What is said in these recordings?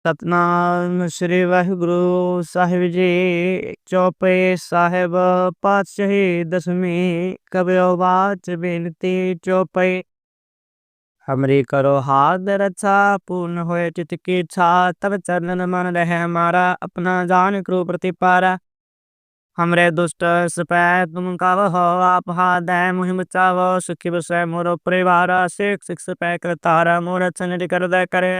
ਸਤਨਾਮ ਸ੍ਰੀ ਵਾਹਿਗੁਰੂ ਸਾਹਿਬ ਜੀ। ਚੌਪਈ ਸਾਹਿਬ ਪਾਤਸ਼ਾਹੀ ਦਸਵੀਂ ਕਬਿਓ ਬਾਚ ਬੇਨਤੀ ਚੌਪਈ। हमरी करो हाथ रक्षा पूर्ण होए चित की इच्छा तब चरणन मन रहे हमारा अपना जान क्रू प्रतिपारा। हमरे दुष्ट सपै तुम काव हो आप हाथ दे मुहिम चावो सुखी बसै मोरो परिवार सिख सिख सपै करतारा मोर चन कर दे करे।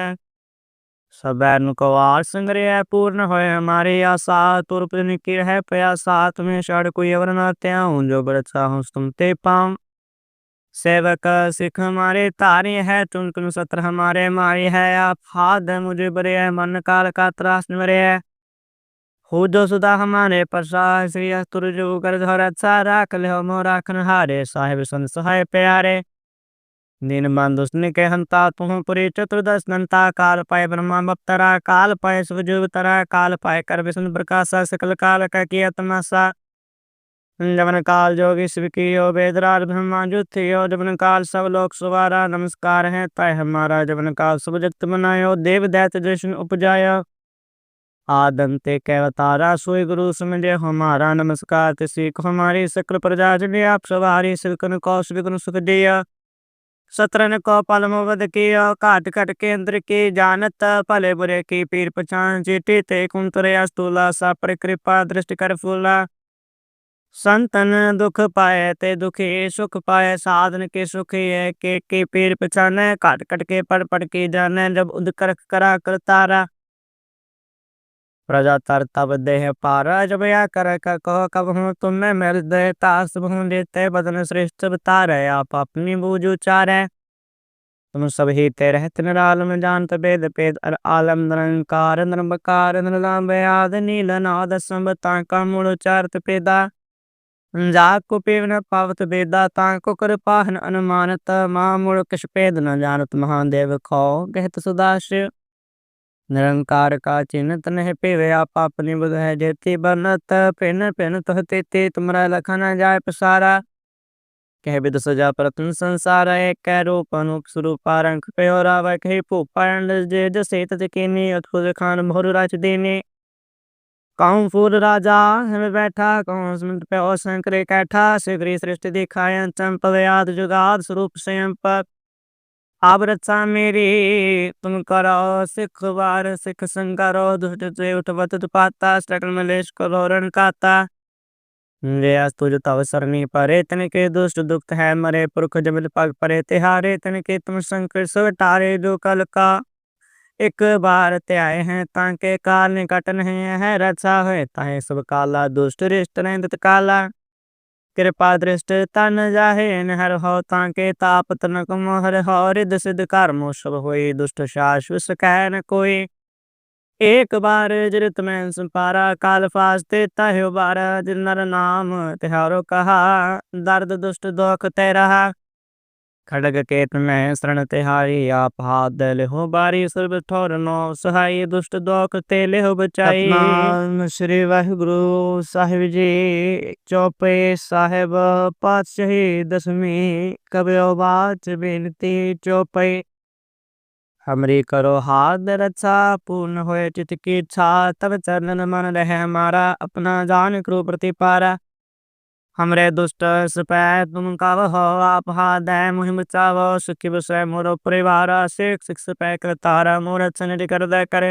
सबैन को आर संग्रह पूर्ण होए हमारी आशा तुरप निकिर है प्रयासा तुम्हें षड कोई अवर न त्याऊं जो बरचा हूँ तुम ते पाऊं। सेवक सिख हमारे तारी है तुम तुम सत्र हमारे मारी है आप हाथ है मुझे बरे है मन काल का त्रास मरे है। हो जो सुधा हमारे प्रसाद श्री अस्तुर जो कर धर अच्छा राख ले हो मोर राखन हारे साहिब संत सहाय प्यारे। दीन बंधु के हंता तुम पुरी चतुर्दश दंता काल पाए ब्रह्मा बप्तरा काल पाए शिवजुवतरा काल पाए कर विष्णु प्रकाशा सकल काल का किया तमाशा। जवन काल जोगी शिव की यो वेदराज ब्रह्मा जुथियो जवन काल सब लोक सुवारा नमस्कार है तय हमारा जवन काल सब जगत बनायो देव दैत जैसन उपजायो। आदंते कैवतारा सोई गुरु समझे हमारा नमस्कार तिसीक हमारी सकल प्रजा जने आप सवारी सिलकन कौश विघ्न सुख दिया। सत्रन को पलमवद कियो काट कट केंद्र की जानत भले बुरे की पीर पछान चीटी ते कुंतरे अस्तूला सा परिकृपा दृष्टि कर फूला। संतन दुख पाए ते दुखी सुख पाए साधन के सुखी है के पीर पछाने काट कट के पड़ की जाने जब उदकर करा करतारा। प्रजा तर तब देह पारा जब या कर कहो कब हूँ तुम्हें मिल दे तास भूं देते बदन श्रेष्ठ बतारे आप अपनी बूझ उचारे। तुम सब ही ते रहते निराल में जानत वेद पेद आलम निरंकार निर्मकार निर्लाम आद नील नाद संबता का मूल उचारत पेदा। जाको पेव न पावत वेदा ताको कर पाहन अनुमानत मां मूल किश पेद न जानत महादेव खो कहत सुदाश्य। निरंकार का चिन्हत नहीं पेवे आप अपनी बुध है जेती बनत पिन पिन तह ते तुमरा लखन जाय पसारा। कह विद सजा प्रतन संसार एक रूप अनूप स्वरूपा रंग पे राव कही भूपाण जे जसे तज केनी अद्भुत खान भोर राज देने। कहूँ फूल राजा हमें बैठा कहूँ समुद्र पे और शंकर कैठा शिवरी सृष्टि दिखाय चंपवयाद जुगाद स्वरूप स्वयं पर। आप रक्षा मेरी तुम करो सिख बार सिख संकरो दुष्ट से उठवत पाता सकल मलेश करो रण काता। जे तुझ तव सरनी परे तन के दुष्ट दुख है मरे पुरख जमिल पग परे तिहारे तन के तुम संकट सब टारे जो कल का। एक बार ते आए हैं ताके काल निकट नहीं है रक्षा है ताहे सब काला दुष्ट रिष्ट नहीं काला। कृपा दृष्ट तन जाहे हर हो ताके ताप तनक मोहर हो रिद सिद्ध कर्मो सब होई दुष्ट शाश्वत कह न कोई। एक बार जरित में संपारा काल फास्ते तहो बारा जिर नर नाम तिहारो कहा। दर्द दुष्ट दोख ते रहा खड़ग केत में शरण तिहारी आप हाथ दे हो बारी सर्व ठोर नो सहाय दुष्ट दोख ते ले हो बचाई। सतनाम श्री वाहिगुरु साहिब जी। चौपई साहेब पातशाही दसवीं कबीओ बाच बेनती चौपई। हमरी करो हाथ रक्षा पूर्ण होए चित की इच्छा तब चरणन मन रहे हमारा अपना जान क्रू प्रतिपारा। हमरे दुष्ट सपै तुम काव हो आप हाथ दे मुहिम चावो सुखी बसै मोरो परिवार सिख सिख सपै करतारा मोर चन कर दे करे।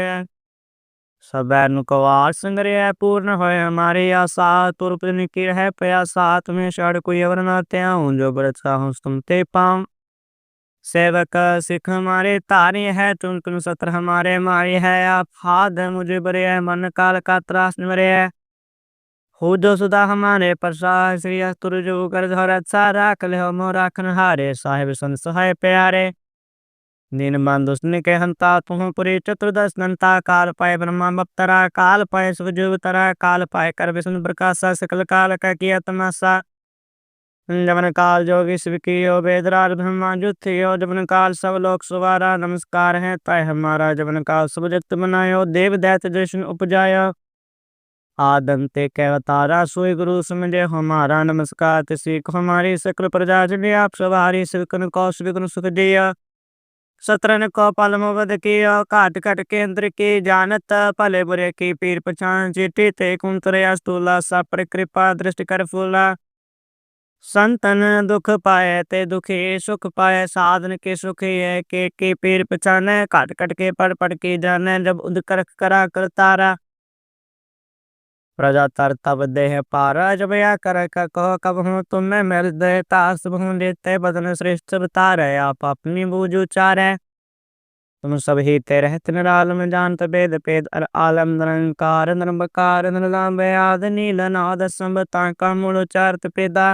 सबैन को आर संग्रह पूर्ण होए हमारी आशा तुरप निकिर है प्रयासा तुम्हें षड कोई अवर न त्याऊं जो बरचा हूँ तुम ते पाऊं। सेवक सिख हमारे तारी है तुम सत्र हमारे मारी है आप हाथ है मुझे बरे है मन काल का त्रास मरे है। हो जो सुधा हमारे प्रसाद श्री अस्तुर जो कर धर अच्छा राख ले हो मोर राखन हारे साहिब संत सहाय प्यारे। दीन बंधु के हंता तुम पुरी चतुर्दश दंता काल पाए ब्रह्मा बप्तरा काल पाए शिवजुवतरा काल पाए कर विष्णु प्रकाशा सकल काल का किया तमाशा। जवन काल जोगी शिव की यो वेदराज ब्रह्मा जुथियो जवन काल सब लोक सुवारा नमस्कार है तय हमारा जवन काल सब जगत बनायो देव दैत जैसन उपजायो। आदंते कैवतारा सोई गुरु समझे हमारा नमस्कार तिसीक हमारी सकल प्रजा जने आप सवारी सिलकन कौश विघ्न सुख दिया। शतरन को पलमवद की काट कट केंद्र की जानत भले बुरे की पीर पछान चीटी ते कुंतरया स्थूला सपर कृपा दृष्टि कर फूला संतन दुख पाए ते दुखी सुख पाए साधन के सुखी है के पीर पछाने काट कट के पड़ की जाने जब उद कर करा करतारा प्रजा तरता देह पारा जब या कर कहो कब हूँ तुम्हें मिल दे तास हूँ देते बदन श्रेष्ठ बतारे आप अपनी बूझ उचारे तुम सब ही ते रहत निरालम जानत भेद पेद आलम निरंकार निरंकार निरलाम आद नील नाद संबता का मूल उचारत पेदा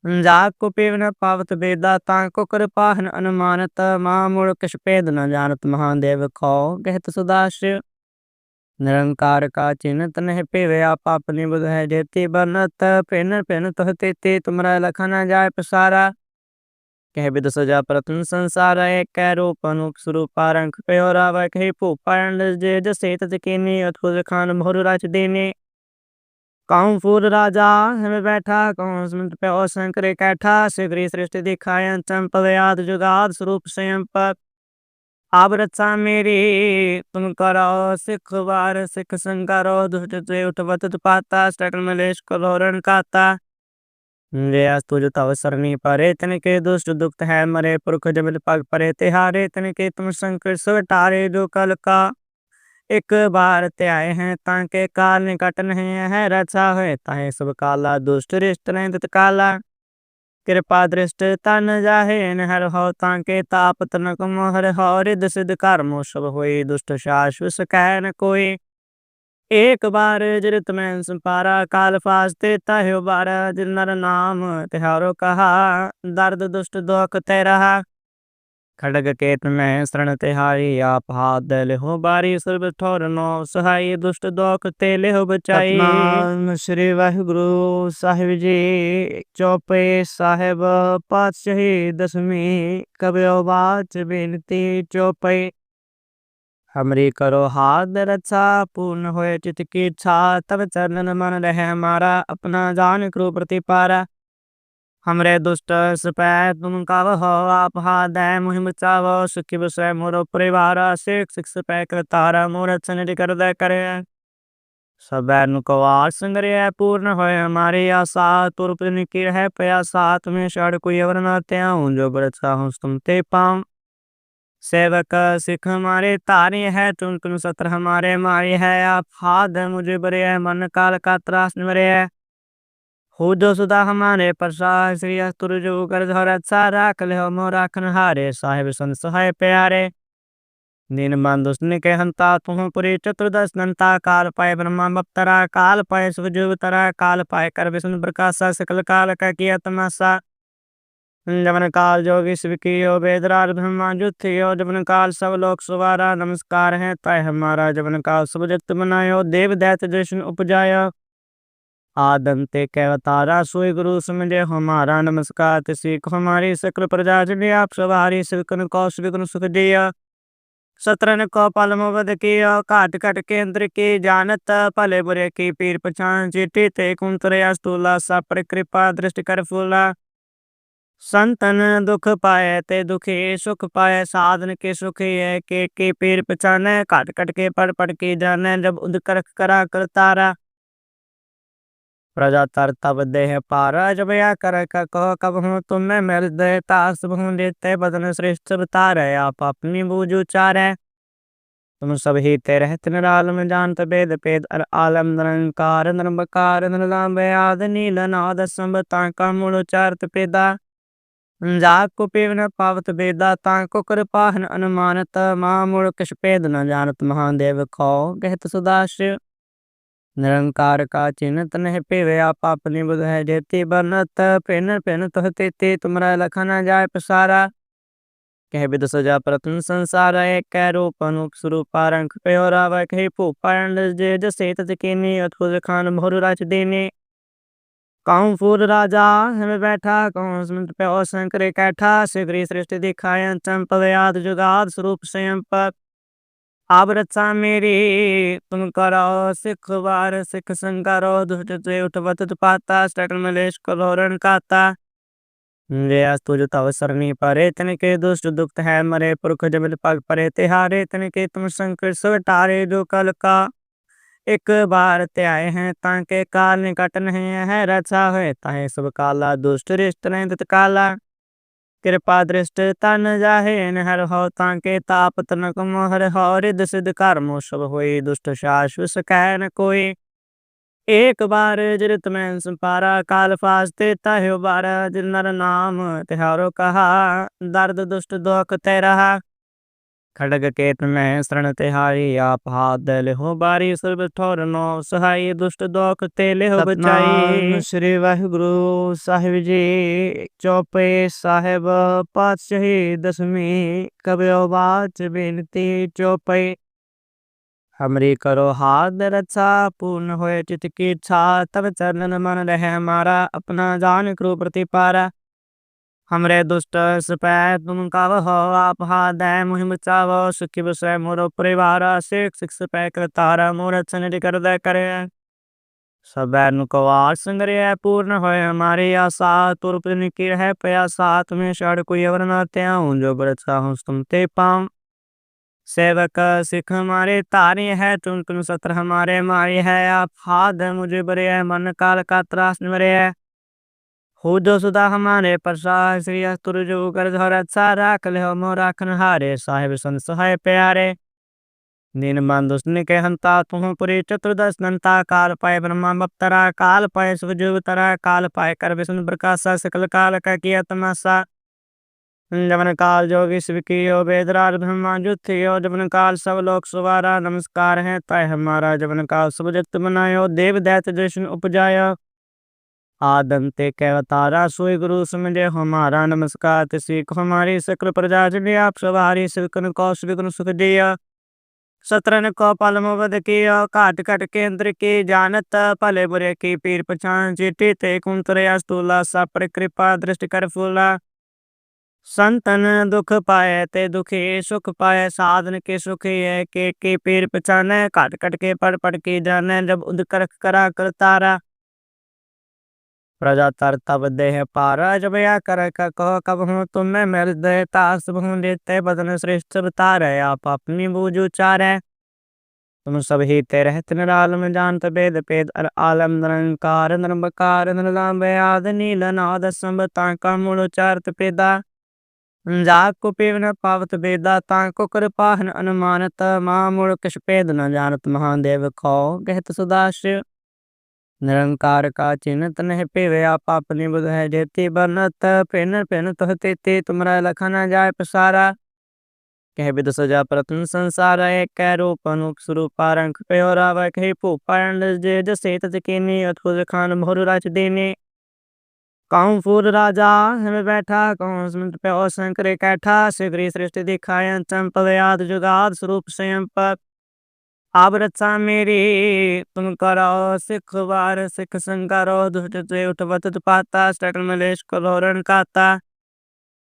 जाको पेव न पावत बेदा ताको कृपाहन अनुमानत मामूल कश पेद न जानत महादेव खो कहत सुदाश्य निरंकार का चिन्हत नहीं पेवे आप अपनी बुध है जेती बनत पेन पेन तहते ते तुमरा लखना जाय पसारा कह बिद सजा प्रतन संसार एक रूप अनूप स्वरूप रंग प्योरा वह कही भूपारण जे जसे तजकीनी अद्भुत खान भोर राज देने कहूँ फूल राजा हमें बैठा कहूँ सुमंत पे और शंकर कैठा शीघ्र सृष्टि दिखाय चंपवयाद जुगाद स्वरूप स्वयं पर आप रक्षा मेरी तुम करो सिख वार सिख संकरो दुष्ट से उठवत पाता स्टकल मलेश कलोरण काता जे अस्तु जो तव सरनी परे तन के दुष्ट दुख है मरे पुरख जमिल पग परे तिहारे तन के तुम संकट सुटारे जो कल का एक बार ते आए हैं ताके काल निकट नहीं है रक्षा है ताहे सब काला दुष्ट रिष्ट नहीं तत्काला कृपा दृष्ट तन जाहे न हर हो ताके ताप तनक मोहर हो रिद सिद्ध कर्मो सब होई दुष्ट शाश्वत कह न कोई एक बार जरित में संपारा काल फास्ते ताहे बारा जिल नर नाम तिहारो कहा दर्द दुष्ट दोख ते रहा खड़ग केत में शरण तिहारी आप हाथ दे हो बारी सर्व ठोर नो सहाय दुष्ट दोख ते ले हो बचाई सतनाम श्री वाहिगुरु साहिब जी चौपे साहेब पातशाही दसवीं कबियो बाच बिनती चौपे हमरी करो हाथ रक्षा पूर्ण होए चित की इच्छा तब चरणन मन रहे हमारा अपना जान क्रू प्रतिपारा हमरे दुष्ट सपै तुम काव हो आप हाथ है मुहिम चावो सुखी विषय मोरो परिवार सिख सिख सपै कर तारा मोर सन कर दे करे सब को संग्रह है पूर्ण होए हमारी आशा तुरप निकी है प्रयासा तुम्हें षड कोई अवर न त्याऊं जो बरसा हूँ तुम ते पाऊं सेवक सिख हमारे तारी है तुम सत्र हमारे मारी है आप हाथ है मुझे बरे है मन काल का त्रास मरे है हो जो सुधा हमारे प्रसाद श्री अस्तुर जो कर धर अच्छा राख ले हो मो राखन हारे साहिब सन सहाय प्यारे दीन बंधुष्ण के हंता तुम पुरी चतुर्दश नंता काल पाए ब्रह्मा बप्तरा काल पाए सुजुग तरा काल पाए कर विष्णु प्रकाशा सकल काल का किया तमाशा जवन काल जोगी शिव की यो वेदराज ब्रह्मा जुथियो जवन काल सब लोग सुवारा नमस्कार है तय हमारा जवन काल सब जगत बनायो देव दैत जैसन उपजायो आदम ते कहतारा सोई गुरु समझे हमारा नमस्कार तिसी को हमारी सकल प्रजा जने आप सवारी सिकन कौश विघ्न सुख दिया शतरन को पलमवद की काट कट केंद्र की जानत भले बुरे की पीर पछान चीटी ते कुंतरया स्थूला सपर कृपा दृष्टि कर फूला संतन दुख पाए ते दुखी सुख पाए साधन के सुखी है के पीर पछाने काट कट के पड़ की जाने जब उद कर करा करतारा प्रजा तरता देह पारा जब या कर कहो कब हूँ तुम्हें मिल दे तास हूँ देते बदन श्रेष्ठ बतारे आप अपनी बूझ उचारे तुम सब ही ते रहत निरालम जानत भेद पेद आलम निरंकार निरंकार निरलाम आद नील नाद संबता का मूल उचारत पेदा जाको पेव न पावत बेदा ताको कृपाहन अनुमानत मामूल कश पेद न जानत महादेव खो कहत सुदाश्य निरंकार का चिन्हत नहीं पेवे आप अपनी बुध है जेती बनत पेन पेन तहते ते तुमरा लखना जाय पसारा कह बिद सजा प्रतन संसार एक रूप अनूप स्वरूप रंग प्योरा वह कही भूपारण जे जसे तजकीनी अद्भुत खान भोर राज देने कहूँ फूल राजा हमें बैठा कहूँ सुमंत पे और शंकर कैठा शीघ्र सृष्टि दिखाय चंपवयाद जुगाद स्वरूप स्वयं पर आप रक्षा मेरी तुम करो सिख वार सिख संकरो दुष्ट से उठवत पाता स्टकल मलेश कलोरण काता जे अस्तु जो तव सरनी परे तनिके दुष्ट दुख है मरे पुरख जमिल पग परे तिहारे तनिके तुम संकट सब टारे जो कल का एक बार ते आए हैं ताके काल निकट नहीं है रचा है ताहे सब काला दुष्ट रिष्ट नहीं तत काला कृपा दृष्ट तन जाहे न हर हो ताके ताप तनक मोहर हो रिद सिद्ध कर्मो सब होई दुष्ट शाश्वत कह न कोई एक बार जिरत में संपारा काल फास्ते ताहे बारा जिन नर नाम तिहारो कहा दर्द दुष्ट दोख ते रहा खड़ग केत में शरण तिहारी आप हाथ दले हो बारी सर्व ठोर नो सहाय दुष्ट दोख तेले हो बचाई श्री वाहिगुरु साहिब जी चौपे साहेब पातशाही दसवीं कबियो बाच बिनती चौपे हमरी करो हाथ रक्षा पूर्ण होए चित की इच्छा तब चरणन मन रहे हमारा अपना जान क्रू प्रतिपारा हमरे दुष्ट सपै तुम काव हो आप हाथ दे मुहिम चावो सुखी बसै मोरो परिवार सिख सिख सपै करतारा मोर अच्छा कर दे करे सब को आर संग्रह है पूर्ण होए हमारी आशा तुरप निकी है पया साथ में शड़ कोई अवर न त्याऊं जो बरचा हूँ तुम ते पाऊं सेवक सिख हमारे तारी है तुम तुम सत्र हमारे मारी है आप हाथ है मुझे बरे है मन काल का त्रास निवरे है हो जो सुधा हमारे प्रसाद श्री अस्तुर जो कर धर अच्छा राख ले हो मोर राखन हारे साहिब सन सहाय प्यारे दीन बंधुष्ण के हंता तुम पुरी चतुर्दश नंता काल पाए ब्रह्मा बप्तरा काल पाए सुजुग तरा काल पाए कर विष्णु प्रकाशा सकल काल का किया तमाशा जमन काल जोगी शिवकियो वेदराज ब्रह्मा जुथियो जमन काल सब लोक सुवारा नमस्कार है तय हमारा जमन काल सब जगत बनायो देव दैत जैसन उपजायो आदंते कैवतारा सोई गुरु समझे हमारा नमस्कार तिसीक हमारी सकल प्रजा जने आप सवारी सिवकन कौशिकन सुख दिया सत्रन को पलमवद कियो काट कट केंद्र की जानत भले बुरे की पीर पछान चिटी ते कुंतरया स्थूला सा कृपा दृष्टि कर फूला संतन दुख पाए ते दुखी सुख पाए साधन के सुखी है के पीर पछाने काट कट के पढ़ की जाने जब उद कर करा करतारा प्रजा तर तब देह पारा जब या कर कहो कब हूँ तुम्हें मिल दे तास हूँ देते बदन श्रेष्ठ बतारे आप अपनी बूझ उचारे तुम सब ही ते रहत निरालम जानत वेद पेद अर आलम निरंकार निर्मकार निर्लाम आद नील नाद संबता का मूल उचारत पेदा जाग को पेव न पावत बेदा ताको कृपाहन अनुमानत मामूल किश पेद न जानत महादेव खो कहत सदाशिव निरंकार का चिन्हत नहीं पेवे आप अपनी बुध है जेती बनत पेन पेन तो ते तुमरा लखना जाय पसारा कह विद सजा प्रतन संसार एक रूप अनुप स्वरूप रंग प्योरा वह कही भूपारण जे जसे तजकीनी अद्भुत खान भोर राज देने कहूँ फूल राजा हमें बैठा कहूँ समुद्र पे और शंकर कैठा शिवरी सृष्टि दिखाए चंपल याद जुगाद स्वरूप स्वयं पर आप रक्षा मेरी तुम करो सिख वार सिख संकरो दुष्ट से उठवत पाता सकल मलेश कलोरण काता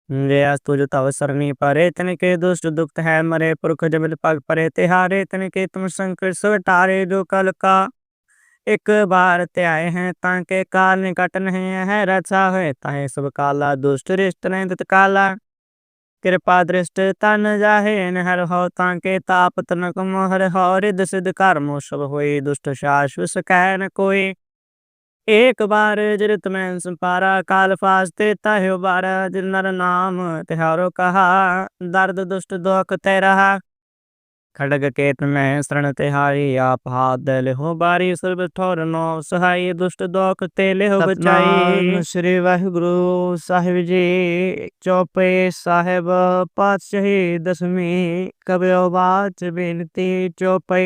जे अस्तु जो तव सरनी परे तनिके दुष्ट दुख है मरे पुरख जमिल पग परे तिहारे तनिके तुम संकट सब टारे जो कल का एक बार ते आए हैं ताके काल निकट नहीं है रचा है ताहे सब काला दुष्ट रिष्ट नहीं तत काला कृपा दृष्ट तन जाहे न हर हो ताके ताप तनक मोहर हो रिद सिद्ध कर्मो सब होई दुष्ट शाश्वत कह न कोई एक बार जिरत में संपारा काल फास्ते ताहे बारा जिन नर नाम तिहारो कहा दर्द दुष्ट दोख ते रहा खड़ग केत में शरण तिहारी आप हाथ दले हो बारी सर्व ठोर नो सहाय दुष्ट दोख तेले हो बचाई श्री वाहिगुरु साहिब जी चौपे साहेब पातशाही दसवीं कबियो बाच बिनती चौपे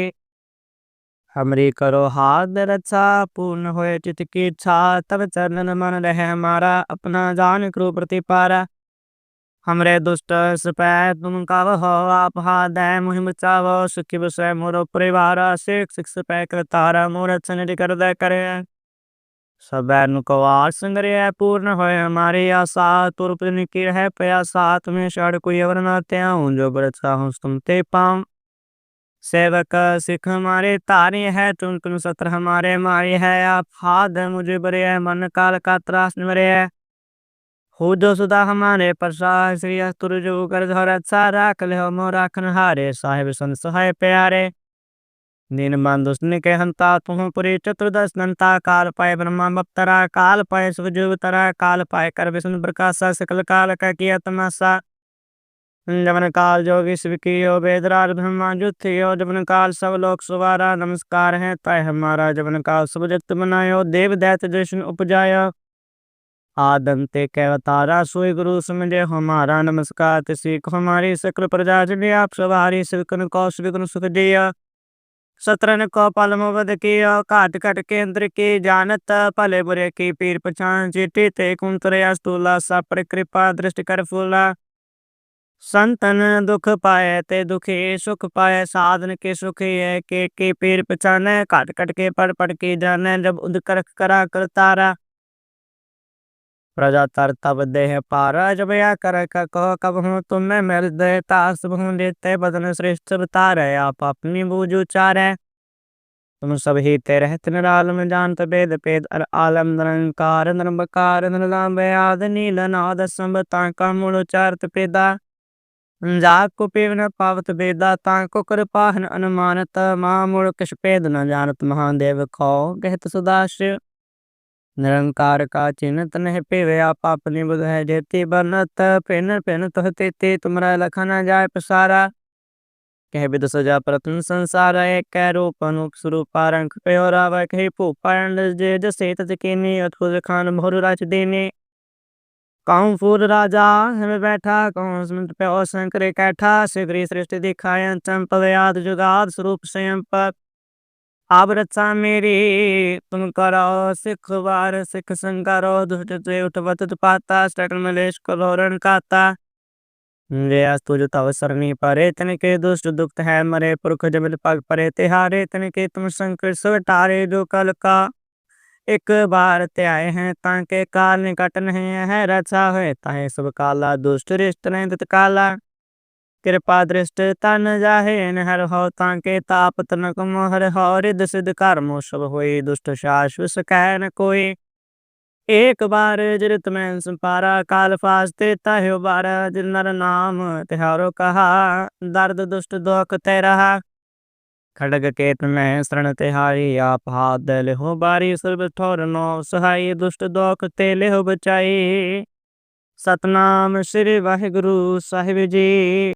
हमरी करो हाथ रक्षा पूर्ण होए चित की इच्छा तब चरणन मन रहे हमारा अपना जान क्रू प्रतिपारा हमरे दुष्ट सपै तुम काव हो आप हाथ दे मुहिम चावो सुखी बसै मोरो परिवार सिख सिख सपै करतारा मोर अच्छा कर दे करे सब को आर संग्रह है पूर्ण होए हमारी आशा तुरप निकी है पया साथ में शड़ कोई अवर न त्याऊं जो बरचा हूँ तुम ते पाऊं सेवक सिख हमारे तारी है तुम सत्र हमारे मारी है आप हाथ है मुझे बरे है मन काल का त्रास निवरे है हो जो सुधा हमारे प्रसाद श्री अस्तुर जो कर धर अच्छा राख ले हो मोर राखन हारे साहिब संत सहाय प्यारे दीन बंधु के हंता तुम पुरी चतुर्दश दंता काल पाए ब्रह्मा बप्तरा काल पाए शिवजुग तरा काल पाए कर विष्णु प्रकाशा सकल काल का किया तमाशा जमन काल जोगी शिव की यो वेदराज ब्रह्मा जुथ यो जमन काल सब लोग सुवारा नमस्कार है तय हमारा जमन काल सब जगत बनायो देव दैत्य जैसन उपजायो आदंते कैवतारा सोई गुरु समझे हमारा नमस्कार तिसी को हमारी सकल प्रजा जने आप सवारी सिवकन कौशिकन सुख दिया सत्रन को पलमवद की काट कट केंद्र की जानत भले बुरे की पीर पछान चिट्ठी ते कुंतरया स्थूला सपर कृपा दृष्टि कर फूला संतन दुख पाए ते दुखी सुख पाए साधन के सुखी है के पीर पछाने काट कट के पड़ की जाने जब उदकर करा करतारा प्रजा तर तब देह पारा जब या कर कहो कब हूँ तुम्हें मिल दे तास हूँ देते बदन श्रेष्ठ बतारे आप अपनी बूझ उचारे तुम सब ही ते रहते निराल में जानत वेद पेद आलम निरंकार निरंकार निर्लाम आद नील नाद संबता का मूल उचारत पेदा जाको पेव न पावत वेदा ताको कृपाहन अनुमानत मां मूल किश पेद न जानत महादेव खो कहत सुदाशिव निरंकार का चिन्हत नहीं पेवे आप अपनी बुध है जेती बनत पेन पेन तोहते ते तुमरा लखना जाय पसारा कह विद सजा प्रतन संसार एक रूप अनूप स्वरूप रंग प्योरा वह कही भूपाण जे जसे तजकीनी अद्भुत खान भोर राज देने कहूँ फूल राजा हमें बैठा कहूँ स्मृत पे और शंकर कैठा शिवरी सृष्टि दिखायन चंपवयाद जुगाद स्वरूप स्वयं पर आप रक्षा मेरी तुम करो सिख वार सिख संकारो दुष्ट से उठवत पाता सकल मलेश कलोरन काता जे अस्तु जो तव सरनी परे तनिके दुष्ट दुख है मरे पुरख जमिल पग परे तिहारे तनिके तुम संकट सब टारे जो कल का एक बार ते आए हैं ताके काल निकट नहीं है रक्षा है ताहे सब काला दुष्ट रिष्ट नहीं तत्काला कृपा दृष्ट तन जाहे हर हो ताके ताप तनक मोहर हो रिद सिद्ध कर्मो सब होई दुष्ट शाश्वत कह न कोई एक बार जरित में संपारा काल फास्ते ताह्यो बारा जिन नर नाम तिहारो कहा दर्द दुष्ट दोख ते रहा खड़ग केत में शरण तिहारी आप हाथ दे हो बारी सर्व ठोर नो सहाय दुष्ट दोख ते ले हो बचाई सतनाम श्री वाहिगुरु साहिब जी।